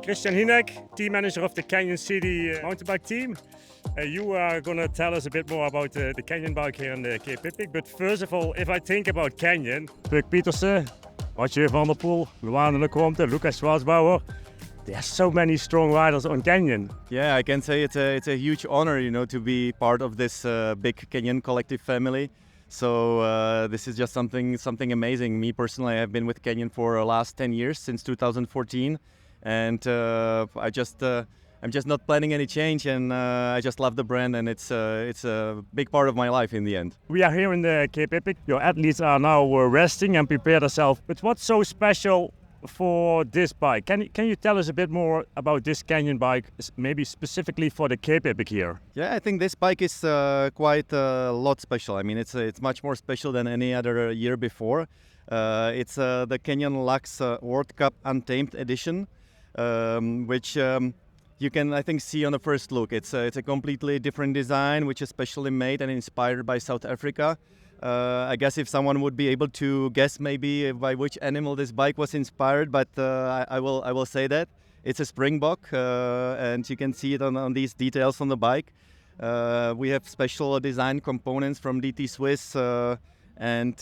Christian Hinek, team manager of the Canyon City mountain bike team. You are going to tell us a bit more about the Canyon bike here in the Cape Epic. But first of all, if I think about Canyon, Puk Pietersen, Mathieu van der Poel, Luan de Comte, Lucas Schwarzbauer, there are so many strong riders on Canyon. Yeah, I can say it's a huge honor, to be part of this big Canyon collective family. So this is just something amazing. Me personally, I have been with Canyon for the last 10 years, since 2014, and I'm just not planning any change, and I just love the brand, and it's a big part of my life in the end. We are here in the Cape Epic. Your athletes are now resting and prepare themselves. But what's so special for this bike? Can you tell us a bit more about this Canyon bike, maybe specifically for the Cape Epic here? Yeah, I think this bike is quite a lot special. I mean, it's much more special than any other year before. It's the Canyon Lux World Cup Untamed edition, which you can, I think, see on the first look. It's a completely different design, which is specially made and inspired by South Africa. I guess if someone would be able to guess maybe by which animal this bike was inspired, but I will say that it's a springbok, and you can see it on these details on the bike. We have special design components from DT Swiss, and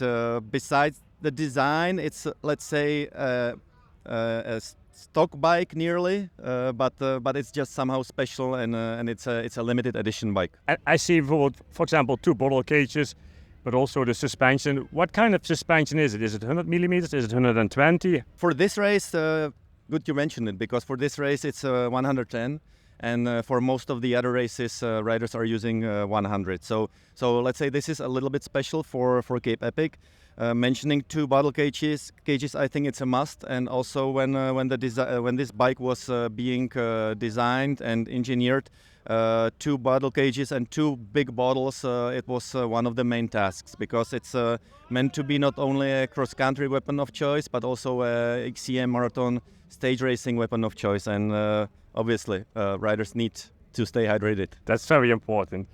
besides the design, it's let's say a stock bike nearly, but it's just somehow special, and it's a limited edition bike. I see, for example, 2 bottle cages, but also the suspension. What kind of suspension is it? Is it 100 millimeters? Is it 120? For this race, good you mentioned it, because for this race it's 110, and for most of the other races, riders are using 100. So let's say this is a little bit special for Cape Epic. Mentioning 2 bottle cages, I think it's a must. And also when this bike was being designed and engineered, 2 bottle cages and 2 big bottles, it was one of the main tasks, because it's meant to be not only a cross-country weapon of choice, but also a XCM marathon stage racing weapon of choice. And obviously, riders need to stay hydrated. That's very important.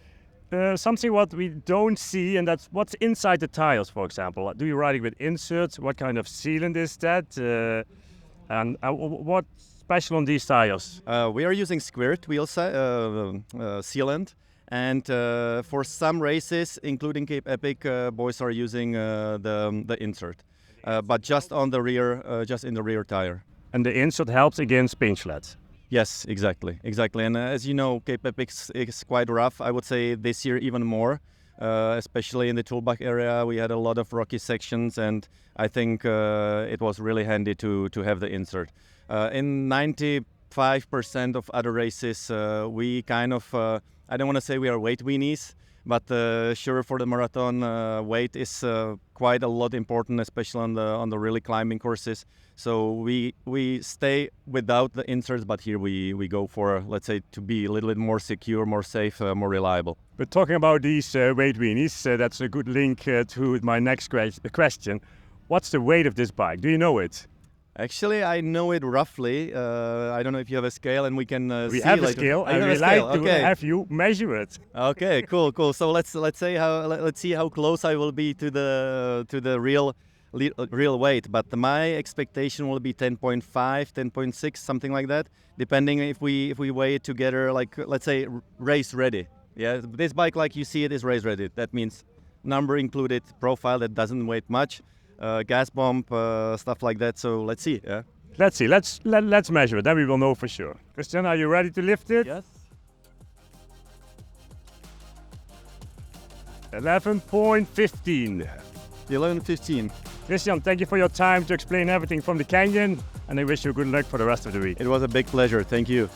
Something what we don't see, and that's what's inside the tires, for example. Do you ride it with inserts? What kind of sealant is that? And what's special on these tires? We are using squirt wheel sealant, and for some races, including Cape Epic, boys are using the insert, but just on the rear, just in the rear tire. And the insert helps against paint sleds. Yes, exactly. And as you know, Cape Epic is quite rough. I would say this year even more, especially in the Toolbach area. We had a lot of rocky sections, and I think it was really handy to have the insert. In 95% of other races, we kind of, I don't want to say we are weight weenies, but sure, for the marathon, weight is quite a lot important, especially on the really climbing courses. So we stay without the inserts, but here we go for, let's say, to be a little bit more secure, more safe, more reliable. But talking about these weight weenies, that's a good link to my next question. What's the weight of this bike? Do you know it? Actually, I know it roughly. I don't know if you have a scale, and we can we see have later. A scale, and we like to have you measure it. Okay, cool. So let's see how close I will be to the real weight. But my expectation will be 10.5, 10.6, something like that, depending if we weigh it together. Like, let's say race ready. Yeah, this bike, like you see it, is race ready. That means number included, profile that doesn't weigh much. Gas pump, stuff like that. So let's see. Yeah. Let's see. Let's measure it. Then we will know for sure. Christian, are you ready to lift it? Yes. 11.15. 11.15. Christian, thank you for your time to explain everything from the Canyon, and I wish you good luck for the rest of the week. It was a big pleasure. Thank you.